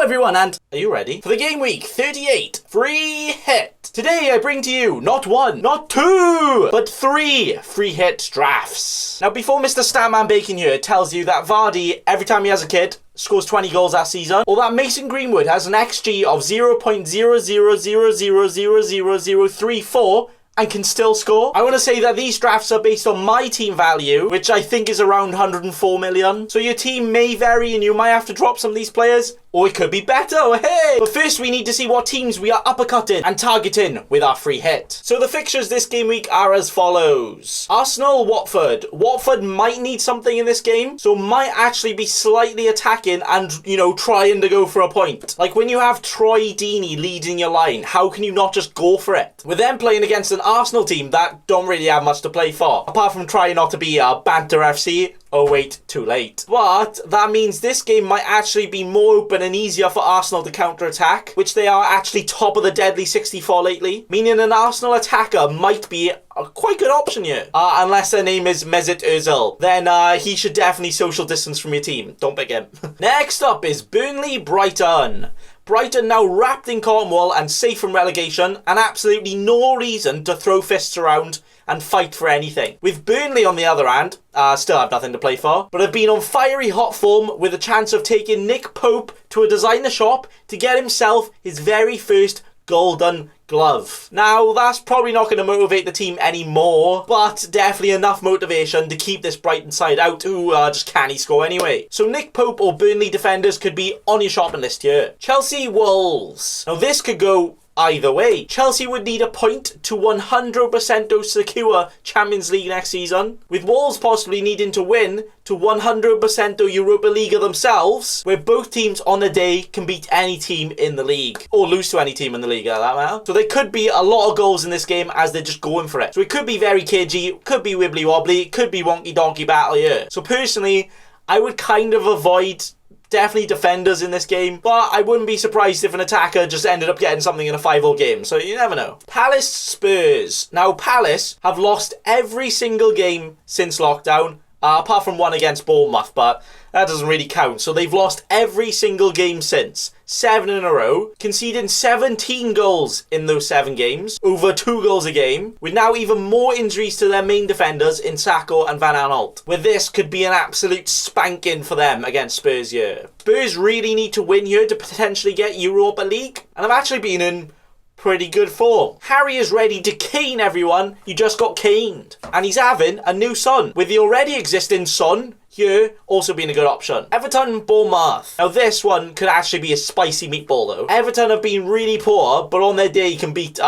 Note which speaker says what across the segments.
Speaker 1: everyone, and are you ready for the Game Week 38 free hit? Today I bring to you not one, not two, but 3 free hit drafts. Now before Mr. Statman Bacon here tells you that Vardy, every time he has a kid, scores 20 goals that season, or that Mason Greenwood has an XG of 0.000000034 and can still score, I want to say that these drafts are based on my team value, which I think is around 104 million. So your team may vary and you might have to drop some of these players, or it could be better, hey! But first we need to see what teams we are uppercutting and targeting with our free hit. So the fixtures this game week are as follows. Arsenal, Watford. Watford might need something in this game, so might actually be slightly attacking and, trying to go for a point. Like when you have Troy Deeney leading your line, how can you not just go for it? We're then playing against an Arsenal team that don't really have much to play for, apart from trying not to be a Banter FC. Oh wait, too late. But that means this game might actually be more open and easier for Arsenal to counter-attack, which they are actually top of the deadly 64 lately, meaning an Arsenal attacker might be a quite good option here. Unless their name is Mesut Ozil, then he should definitely social distance from your team. Don't pick him. Next up is Burnley Brighton. Brighton now wrapped in Cornwall and safe from relegation, and absolutely no reason to throw fists around and fight for anything. With Burnley on the other hand, still have nothing to play for, but have been on fiery hot form with a chance of taking Nick Pope to a designer shop to get himself his very first golden glove. Now, that's probably not going to motivate the team anymore, but definitely enough motivation to keep this Brighton side out who just can't score anyway. So Nick Pope or Burnley defenders could be on your shopping list here. Chelsea, Wolves. Now this could go either way. Chelsea would need a point to 100% secure Champions League next season, with Wolves possibly needing to win to 100% Europa League themselves, where both teams on the day can beat any team in the league, or lose to any team in the league at that matter. So there could be a lot of goals in this game as they're just going for it. So it could be very cagey, could be wibbly wobbly, could be wonky donkey battle here. So personally, I would kind of avoid definitely defenders in this game, but I wouldn't be surprised if an attacker just ended up getting something in a 5-0 game, so you never know. Palace, Spurs. Now, Palace have lost every single game since lockdown, apart from one against Bournemouth, but that doesn't really count. So they've lost every single game since. 7 in a row, conceding 17 goals in those 7 games, over 2 goals a game, with now even more injuries to their main defenders in Sacco and Van Aanholt, where this could be an absolute spanking for them against Spurs here. Spurs really need to win here to potentially get Europa League, and have actually been in pretty good form. Harry is ready to cane everyone. He just got caned. And he's having a new son, with the already existing son here also being a good option. Everton, Bournemouth. Now this one could actually be a spicy meatball though. Everton have been really poor, but on their day can beat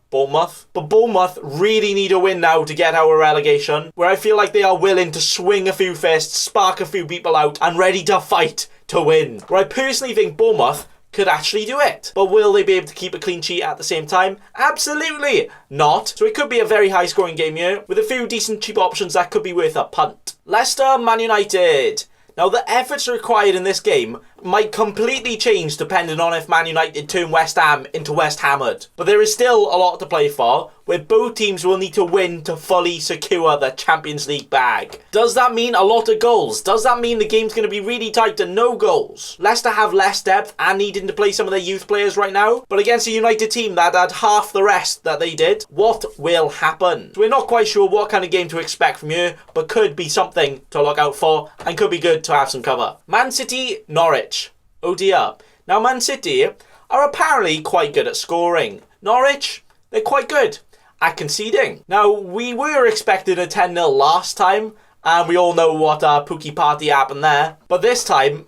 Speaker 1: Bournemouth. But Bournemouth really need a win now to get our relegation, where I feel like they are willing to swing a few fists, spark a few people out, and ready to fight to win. Where I personally think Bournemouth could actually do it. But will they be able to keep a clean sheet at the same time? Absolutely not. So it could be a very high scoring game here, with a few decent cheap options that could be worth a punt. Leicester, Man United. Now the efforts required in this game might completely change depending on if Man United turn West Ham into West Hammered. But there is still a lot to play for, where both teams will need to win to fully secure the Champions League bag. Does that mean a lot of goals? Does that mean the game's going to be really tight and no goals? Leicester have less depth and needing to play some of their youth players right now, but against a United team that had half the rest that they did, what will happen? So we're not quite sure what kind of game to expect from here, but could be something to look out for and could be good to have some cover. Man City, Norwich. Oh dear. Now Man City are apparently quite good at scoring. Norwich, they're quite good at conceding. Now, we were expecting a 10-0 last time, and we all know what Pookie Party happened there. But this time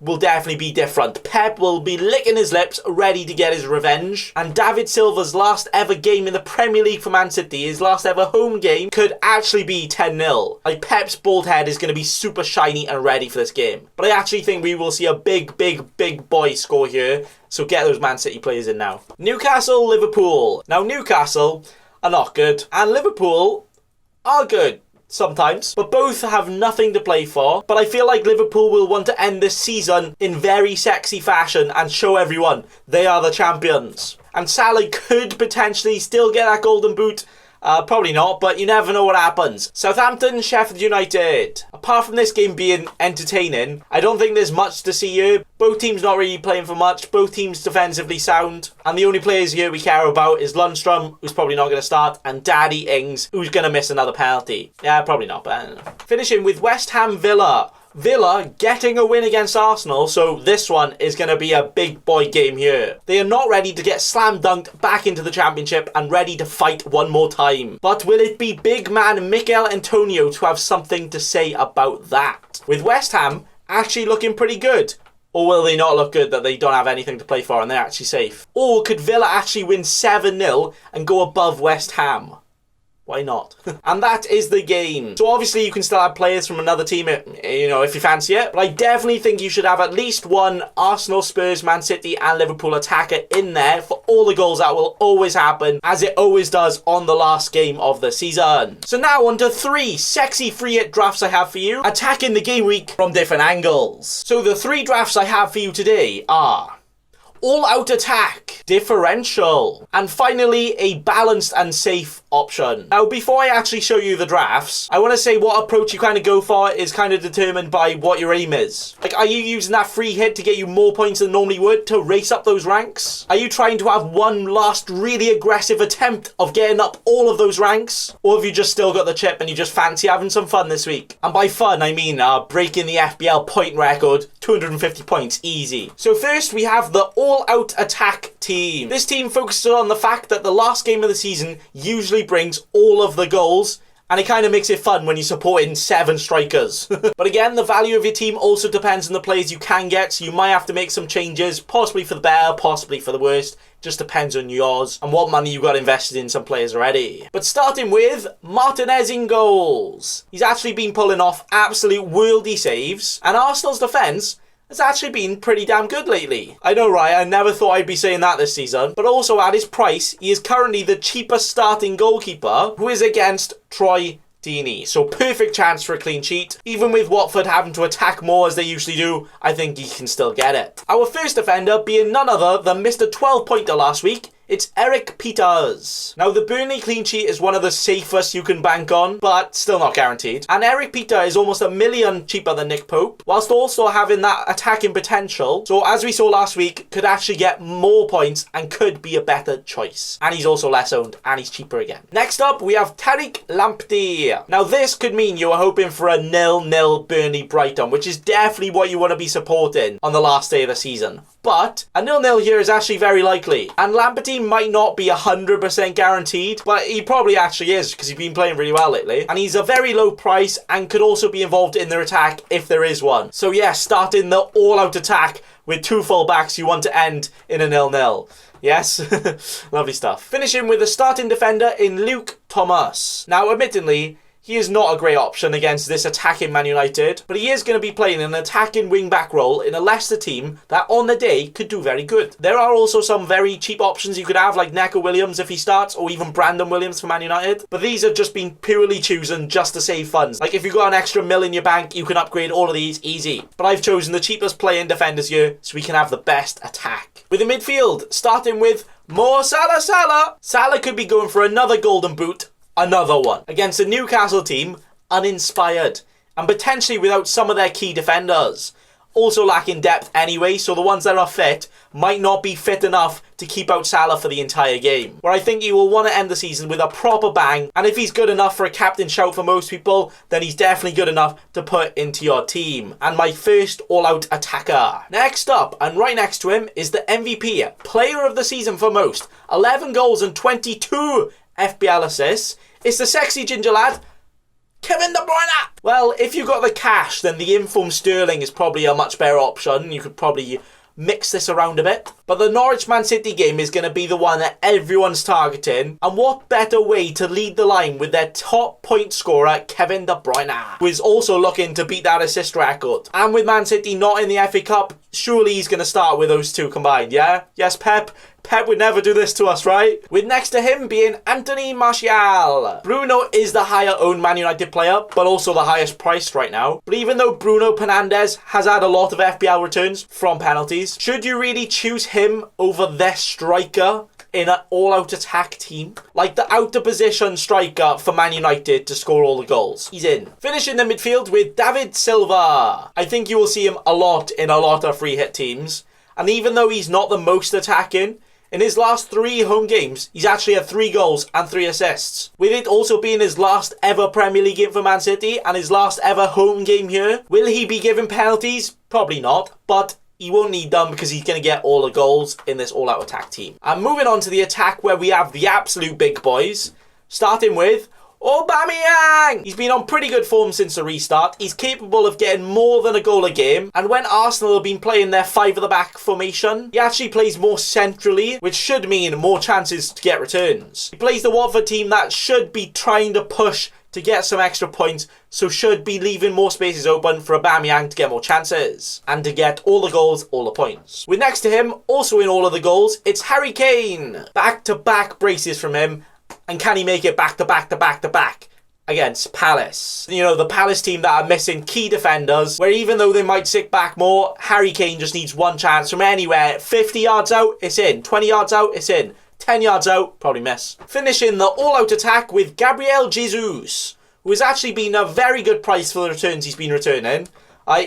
Speaker 1: will definitely be different. Pep will be licking his lips, ready to get his revenge. And David Silva's last ever game in the Premier League for Man City, his last ever home game, could actually be 10-0. Like, Pep's bald head is going to be super shiny and ready for this game. But I actually think we will see a big boy score here. So get those Man City players in now. Newcastle, Liverpool. Now, Newcastle are not good, and Liverpool are good sometimes, but both have nothing to play for. But I feel like Liverpool will want to end this season in very sexy fashion and show everyone they are the champions. And Salah could potentially still get that golden boot Probably not, but you never know what happens. Southampton, Sheffield United. Apart from this game being entertaining, I don't think there's much to see here. Both teams not really playing for much. Both teams defensively sound. And the only players here we care about is Lundstrom, who's probably not going to start, and Daddy Ings, who's going to miss another penalty. Yeah, probably not, but I don't know. Finishing with West Ham Villa. Villa getting a win against Arsenal, so this one is going to be a big boy game here. They are not ready to get slam dunked back into the Championship and ready to fight one more time. But will it be big man Mikel Antonio to have something to say about that? With West Ham actually looking pretty good. Or will they not look good that they don't have anything to play for and they're actually safe? Or could Villa actually win 7-0 and go above West Ham? Why not? And that is the game. So obviously you can still have players from another team, you know, if you fancy it. But I definitely think you should have at least one Arsenal, Spurs, Man City and Liverpool attacker in there for all the goals that will always happen, as it always does on the last game of the season. So now on to 3 sexy free hit drafts I have for you, attacking the game week from different angles. So the 3 drafts I have for you today are all-out attack, differential, and finally a balanced and safe option. Now, before I actually show you the drafts, I want to say what approach you kind of go for is kind of determined by what your aim is. Like, are you using that free hit to get you more points than normally would to race up those ranks? Are you trying to have one last really aggressive attempt of getting up all of those ranks? Or have you just still got the chip and you just fancy having some fun this week? And by fun, I mean breaking the FPL point record, 250 points, easy. So first we have the all-out attack team. This team focuses on the fact that the last game of the season usually brings all of the goals, and it kind of makes it fun when you're supporting 7 strikers. But again, the value of your team also depends on the players you can get, so you might have to make some changes, possibly for the better, possibly for the worst. Just depends on yours and what money you got invested in some players already. But starting with Martinez in goals. He's actually been pulling off absolute worldy saves, and Arsenal's defence has actually been pretty damn good lately. I know, right? I never thought I'd be saying that this season. But also at his price, he is currently the cheapest starting goalkeeper, who is against Troy Deeney. So perfect chance for a clean sheet. Even with Watford having to attack more as they usually do, I think he can still get it. Our first defender being none other than Mr. 12-pointer last week. It's Eric Peters. Now, the Burnley clean sheet is one of the safest you can bank on, but still not guaranteed. And Eric Peters is almost $1 million cheaper than Nick Pope, whilst also having that attacking potential. So, as we saw last week, could actually get more points and could be a better choice. And he's also less owned, and he's cheaper again. Next up, we have Tariq Lamptey. Now, this could mean you were hoping for a 0-0 Burnley Brighton, which is definitely what you want to be supporting on the last day of the season. But a 0-0 here is actually very likely. And Lamptey might not be 100% guaranteed, but he probably actually is because he's been playing really well lately. And he's a very low price and could also be involved in their attack if there is one. So yeah, starting the all-out attack with 2 full-backs you want to end in a 0-0. Yes, lovely stuff. Finishing with a starting defender in Luke Thomas. Now, admittedly, he is not a great option against this attacking Man United, but he is going to be playing an attacking wing-back role in a Leicester team that on the day could do very good. There are also some very cheap options you could have, like Neco Williams if he starts, or even Brandon Williams for Man United, but these have just been purely chosen just to save funds. Like if you've got an extra $1 million in your bank, you can upgrade all of these easy. But I've chosen the cheapest playing defenders here, so we can have the best attack. With the midfield, starting with Mo Salah. Salah could be going for another golden boot. Another one against a Newcastle team uninspired and potentially without some of their key defenders. Also lacking depth anyway, so the ones that are fit might not be fit enough to keep out Salah for the entire game. Where I think you will want to end the season with a proper bang, and if he's good enough for a captain shout for most people, then he's definitely good enough to put into your team. And my first all-out attacker. Next up, and right next to him, is the MVP, player of the season for most. 11 goals and 22 FPL assists. It's the sexy ginger lad, Kevin De Bruyne. Well, if you've got the cash, then the informed Sterling is probably a much better option. You could probably mix this around a bit. But the Norwich Man City game is going to be the one that everyone's targeting. And what better way to lead the line with their top point scorer, Kevin De Bruyne, who is also looking to beat that assist record. And with Man City not in the FA Cup, surely he's going to start with those two combined, yeah? Yes, Pep? Pep would never do this to us, right? With next to him being Anthony Martial. Bruno is the higher owned Man United player, but also the highest priced right now. But even though Bruno Fernandes has had a lot of FPL returns from penalties, should you really choose him over their striker in an all-out attack team. Like the out-of-position striker for Man United to score all the goals. He's in. Finishing the midfield with David Silva. I think you will see him a lot in a lot of free hit teams. And even though he's not the most attacking, in his last 3 home games, he's actually had 3 goals and 3 assists. With it also being his last ever Premier League game for Man City and his last ever home game here, will he be given penalties? Probably not, but he won't need them because he's going to get all the goals in this all-out attack team. And moving on to the attack where we have the absolute big boys, starting with Aubameyang! He's been on pretty good form since the restart. He's capable of getting more than a goal a game. And when Arsenal have been playing their 5 at the back formation, he actually plays more centrally, which should mean more chances to get returns. He plays the Watford team that should be trying to push to get some extra points, so should be leaving more spaces open for Aubameyang to get more chances and to get all the goals, all the points. With next to him, also in all of the goals, it's Harry Kane. Back-to-back braces from him. And can he make it back to back against Palace? You know, the Palace team that are missing key defenders, where even though they might sit back more, Harry Kane just needs one chance from anywhere. 50 yards out, it's in. 20 yards out, it's in. 10 yards out, probably miss. Finishing the all-out attack with Gabriel Jesus, who has actually been a very good price for the returns he's been returning.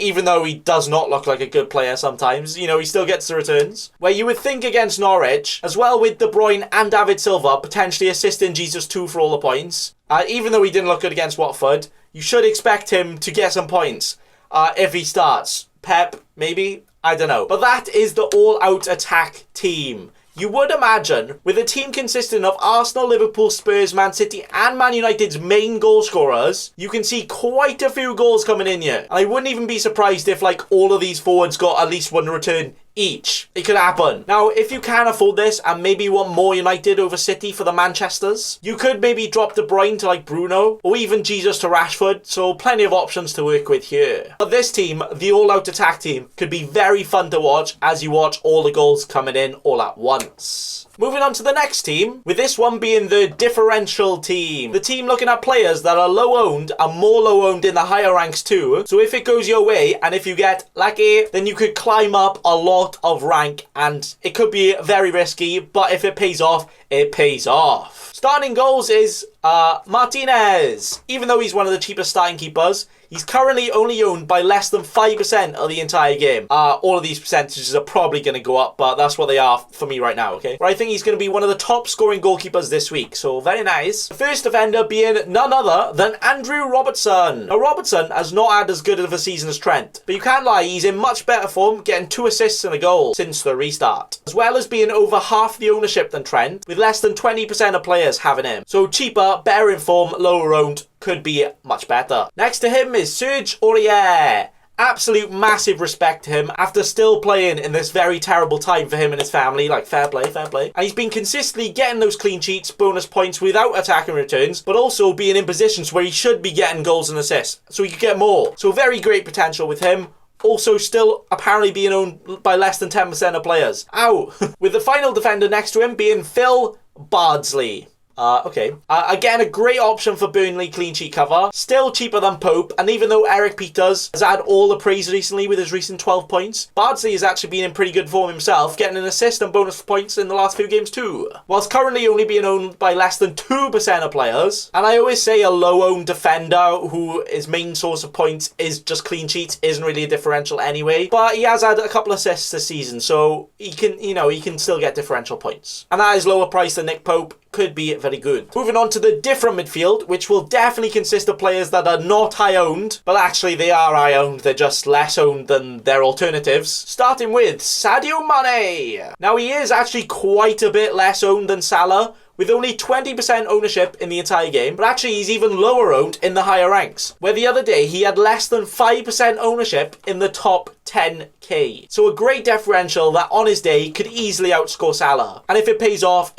Speaker 1: Even though he does not look like a good player sometimes, you know, he still gets the returns. Where you would think against Norwich, as well with De Bruyne and David Silva potentially assisting Jesus too for all the points. Even though he didn't look good against Watford, you should expect him to get some points if he starts. Pep, maybe? I don't know. But that is the all-out attack team. You would imagine, with a team consisting of Arsenal, Liverpool, Spurs, Man City and Man United's main goal scorers, you can see quite a few goals coming in here. And I wouldn't even be surprised if like all of these forwards got at least 1 return each. It could happen. Now, if you can afford this and maybe you want more United over City for the Manchesters, you could maybe drop De Bruyne to like Bruno or even Jesus to Rashford. So plenty of options to work with here. But this team, the all-out attack team, could be very fun to watch as you watch all the goals coming in all at once. Moving on to the next team, with this one being the Differential team. The team looking at players that are low-owned and more low-owned in the higher ranks too. So if it goes your way and if you get lucky, then you could climb up a lot of rank and it could be very risky, but if it pays off, it pays off. Starting goals is Martinez. Even though he's one of the cheapest starting keepers, he's currently only owned by less than 5% of the entire game. All of these percentages are probably going to go up, but that's what they are for me right now, okay? But I think he's going to be one of the top scoring goalkeepers this week, so very nice. The first defender being none other than Andrew Robertson. Now, Robertson has not had as good of a season as Trent, but you can't lie, he's in much better form, getting 2 assists and a goal since the restart. As well as being over half the ownership than Trent, with less than 20% of players having him. So cheaper, better in form, lower owned, could be much better. Next to him is Serge Aurier. Absolute massive respect to him after still playing in this very terrible time for him and his family. Like, fair play, fair play. And he's been consistently getting those clean sheets, bonus points without attacking returns, but also being in positions where he should be getting goals and assists, so he could get more. So very great potential with him. Also still apparently being owned by less than 10% of players. Ow! With the final defender next to him being Phil Bardsley. Okay. Again, a great option for Burnley clean sheet cover. Still cheaper than Pope, and even though Eric Peters has had all the praise recently with his recent 12 points, Bardsley has actually been in pretty good form himself, getting an assist and bonus points in the last few games too. Whilst currently only being owned by less than 2% of players, and I always say a low-owned defender who his main source of points is just clean sheets isn't really a differential anyway, but he has had a couple of assists this season, so he can, you know, he can still get differential points. And that is lower price than Nick Pope. Could be very good. Moving on to the different midfield, which will definitely consist of players that are not high owned, but actually they are high owned, they're just less owned than their alternatives. Starting with Sadio Mane. Now he is actually quite a bit less owned than Salah, with only 20% ownership in the entire game, but actually he's even lower owned in the higher ranks, where the other day he had less than 5% ownership in the top 10k. So a great differential that on his day could easily outscore Salah. And if it pays off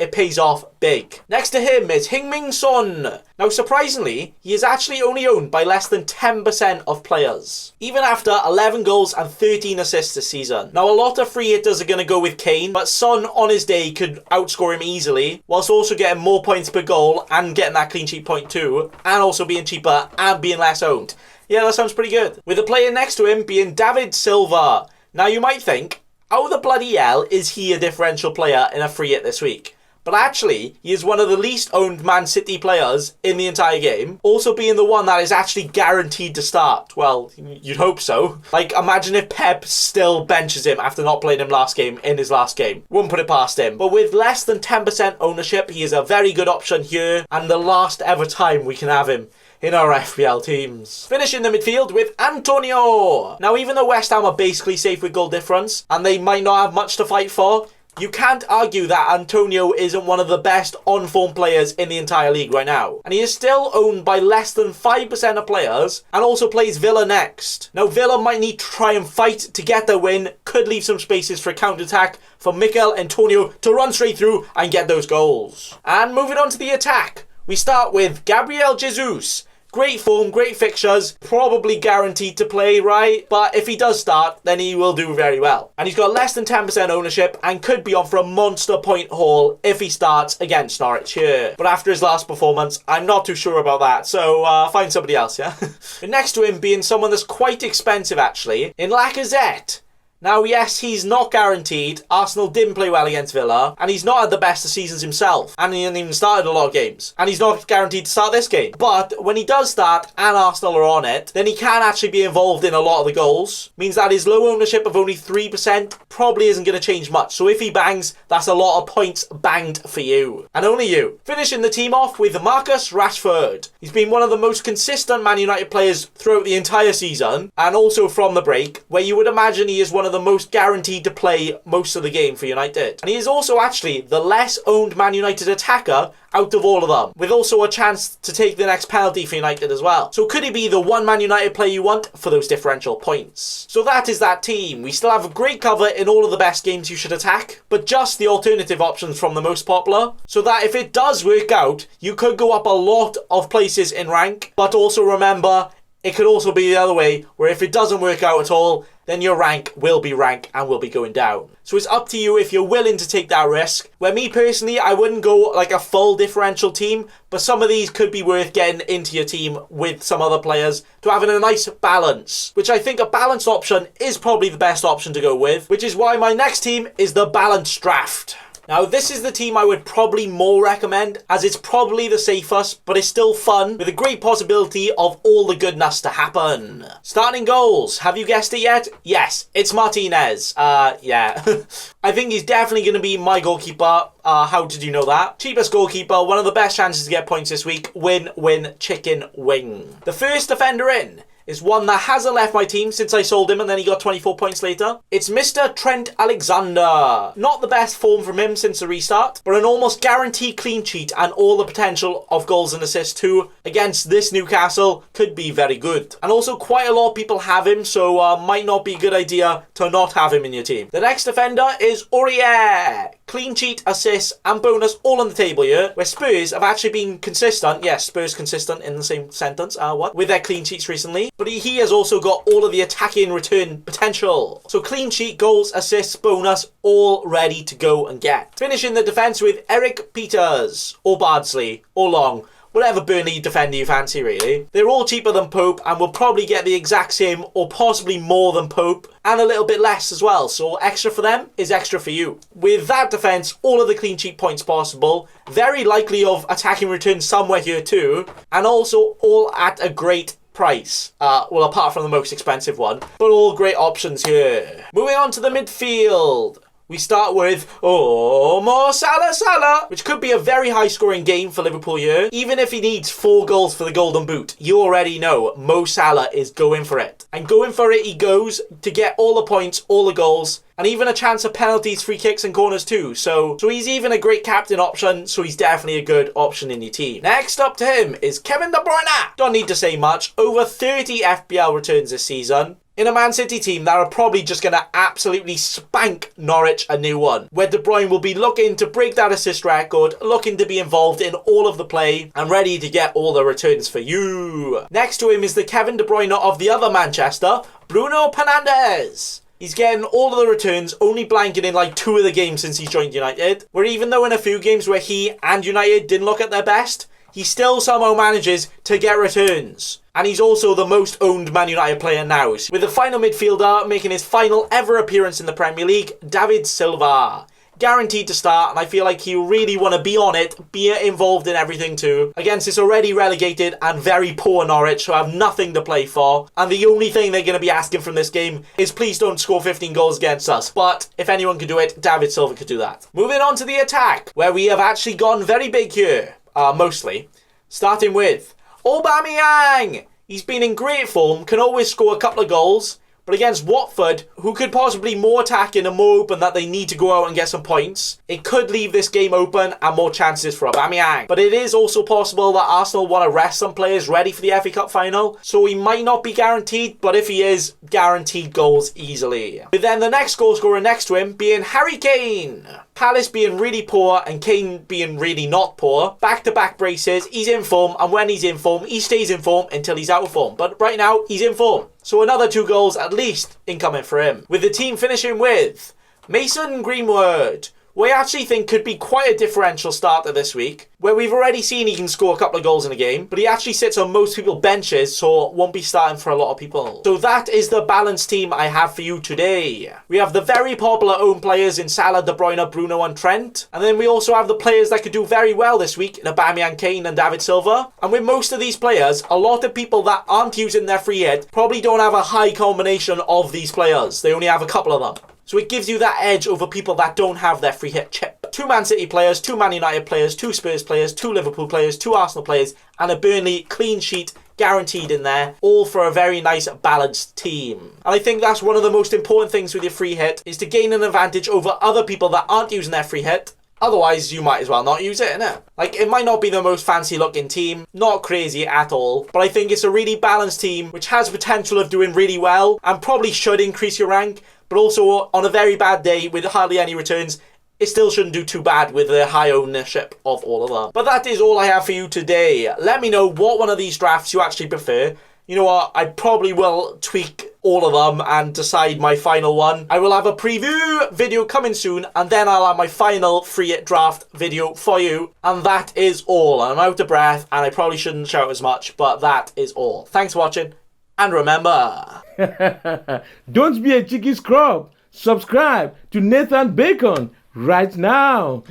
Speaker 1: big. Next to him is Heung-min Son. Now surprisingly, he is actually only owned by less than 10% of players, even after 11 goals and 13 assists this season. Now a lot of free hitters are going to go with Kane, but Son on his day could outscore him easily, whilst also getting more points per goal and getting that clean sheet point too, and also being cheaper and being less owned. Yeah, that sounds pretty good. With the player next to him being David Silva. Now you might think, how the bloody hell is he a differential player in a free hit this week? but actually, he is one of the least owned Man City players in the entire game, also being the one that is actually guaranteed to start. Well, you'd hope so. Like, imagine if Pep still benches him after not playing him in his last game. Wouldn't put it past him. But with less than 10% ownership, he is a very good option here, and the last ever time we can have him in our FPL teams. Finish in the midfield with Antonio. Now, even though West Ham are basically safe with goal difference, and they might not have much to fight for, you can't argue that Antonio isn't one of the best on-form players in the entire league right now. And he is still owned by less than 5% of players, and also plays Villa next. Now, Villa might need to try and fight to get their win, could leave some spaces for counter-attack for Mikel Antonio to run straight through and get those goals. And moving on to the attack, we start with Gabriel Jesus. Great form, great fixtures, probably guaranteed to play, right? But if he does start, then he will do very well. And he's got less than 10% ownership and could be on for a monster point haul if he starts against Norwich here. But after his last performance, I'm not too sure about that. So find somebody else, yeah? Next to him being someone that's quite expensive, actually, in Lacazette. Now, yes, he's not guaranteed. Arsenal didn't play well against Villa, and he's not had the best of seasons himself, and he hasn't even started a lot of games, and he's not guaranteed to start this game. But when he does start, and Arsenal are on it, then he can actually be involved in a lot of the goals. Means that his low ownership of only 3% probably isn't going to change much. So if he bangs, that's a lot of points banged for you. And only you. Finishing the team off with Marcus Rashford. He's been one of the most consistent Man United players throughout the entire season, and also from the break, where you would imagine he is one of the most guaranteed to play most of the game for United. And he is also actually the less owned Man United attacker out of all of them, with also a chance to take the next penalty for United as well. So could he be the one Man United player you want for those differential points? So that is that team. We still have a great cover in all of the best games you should attack, but just the alternative options from the most popular, so that if it does work out, you could go up a lot of places in rank, but also remember, it could also be the other way, where if it doesn't work out at all, then your rank will be rank and will be going down. So it's up to you if you're willing to take that risk. Where me personally, I wouldn't go like a full differential team, but some of these could be worth getting into your team with some other players to having a nice balance, which I think a balanced option is probably the best option to go with, which is why my next team is the balanced draft. Now, this is the team I would probably more recommend, as it's probably the safest, but it's still fun, with a great possibility of all the goodness to happen. Starting goals, have you guessed it yet? Yes, it's Martinez. Yeah. I think he's definitely going to be my goalkeeper. How did you know that? Cheapest goalkeeper, one of the best chances to get points this week. Win, win, chicken wing. The first defender in is one that hasn't left my team since I sold him and then he got 24 points later. It's Mr. Trent Alexander. Not the best form from him since the restart, but an almost guaranteed clean sheet and all the potential of goals and assists too against this Newcastle could be very good. And also quite a lot of people have him, so might not be a good idea to not have him in your team. The next defender is Aurier. Clean sheet, assists and bonus all on the table here, where Spurs have actually been consistent. Yes, Spurs consistent in the same sentence, with their clean sheets recently. But he has also got all of the attacking return potential. So clean sheet, goals, assists, bonus, all ready to go and get. Finishing the defence with Eric Peters, or Bardsley, or Long. Whatever Burnley defender you fancy, really. They're all cheaper than Pope and will probably get the exact same or possibly more than Pope and a little bit less as well. So extra for them is extra for you. With that defence, all of the clean sheet points possible. Very likely of attacking returns somewhere here too. And also all at a great price. Well, apart from the most expensive one. But all great options here. Moving on to the midfield. We start with, Mo Salah, which could be a very high-scoring game for Liverpool here. Even if he needs 4 goals for the Golden Boot, you already know Mo Salah is going for it. And going for it he goes to get all the points, all the goals, and even a chance of penalties, free kicks and corners too. So he's even a great captain option, so he's definitely a good option in your team. Next up to him is Kevin De Bruyne. Don't need to say much. Over 30 FPL returns this season. In a Man City team that are probably just going to absolutely spank Norwich a new one, where De Bruyne will be looking to break that assist record, looking to be involved in all of the play, and ready to get all the returns for you. Next to him is the Kevin De Bruyne of the other Manchester, Bruno Fernandes. He's getting all of the returns, only blanking in like 2 of the games since he's joined United, where even though in a few games where he and United didn't look at their best, he still somehow manages to get returns. And he's also the most owned Man United player now, with the final midfielder making his final ever appearance in the Premier League, David Silva. guaranteed to start, and I feel like he'll really want to be on it, be involved in everything too, against this already relegated and very poor Norwich, who have nothing to play for, and the only thing they're going to be asking from this game is please don't score 15 goals against us. But if anyone can do it, David Silva could do that. Moving on to the attack, where we have actually gone very big here, mostly. Starting with Aubameyang. He's been in great form, can always score a couple of goals, but against Watford, who could possibly more attacking and more open that they need to go out and get some points, it could leave this game open and more chances for Aubameyang. But it is also possible that Arsenal want to rest some players ready for the FA Cup final, so he might not be guaranteed, but if he is, guaranteed goals easily. With then the next goal scorer next to him being Harry Kane. Palace being really poor and Kane being really not poor. Back-to-back braces, he's in form, and when he's in form, he stays in form until he's out of form. But right now, he's in form. So another 2 goals at least incoming for him. With the team finishing with Mason Greenwood, who I actually think could be quite a differential starter this week, where we've already seen he can score a couple of goals in a game, but he actually sits on most people's benches, so won't be starting for a lot of people. So that is the balanced team I have for you today. We have the very popular own players in Salah, De Bruyne, Bruno and Trent, and then we also have the players that could do very well this week in Aubameyang, Kane and David Silva. And with most of these players, a lot of people that aren't using their free hit probably don't have a high combination of these players. They only have a couple of them. So it gives you that edge over people that don't have their free hit chip. 2 Man City players, 2 Man United players, 2 Spurs players, 2 Liverpool players, 2 Arsenal players, and a Burnley clean sheet guaranteed in there, all for a very nice balanced team. And I think that's one of the most important things with your free hit, is to gain an advantage over other people that aren't using their free hit. Otherwise, you might as well not use it, innit? Like, it might not be the most fancy looking team, not crazy at all, but I think it's a really balanced team, which has potential of doing really well, and probably should increase your rank, but also on a very bad day with hardly any returns, it still shouldn't do too bad with the high ownership of all of them. But that is all I have for you today. Let me know what one of these drafts you actually prefer. You know what, I probably will tweak all of them and decide my final one. I will have a preview video coming soon, and then I'll have my final free hit draft video for you. And that is all. I'm out of breath, and I probably shouldn't shout as much, but that is all. Thanks for watching, and remember...
Speaker 2: Don't be a cheeky scrub. Subscribe to Nathan Bacon right now.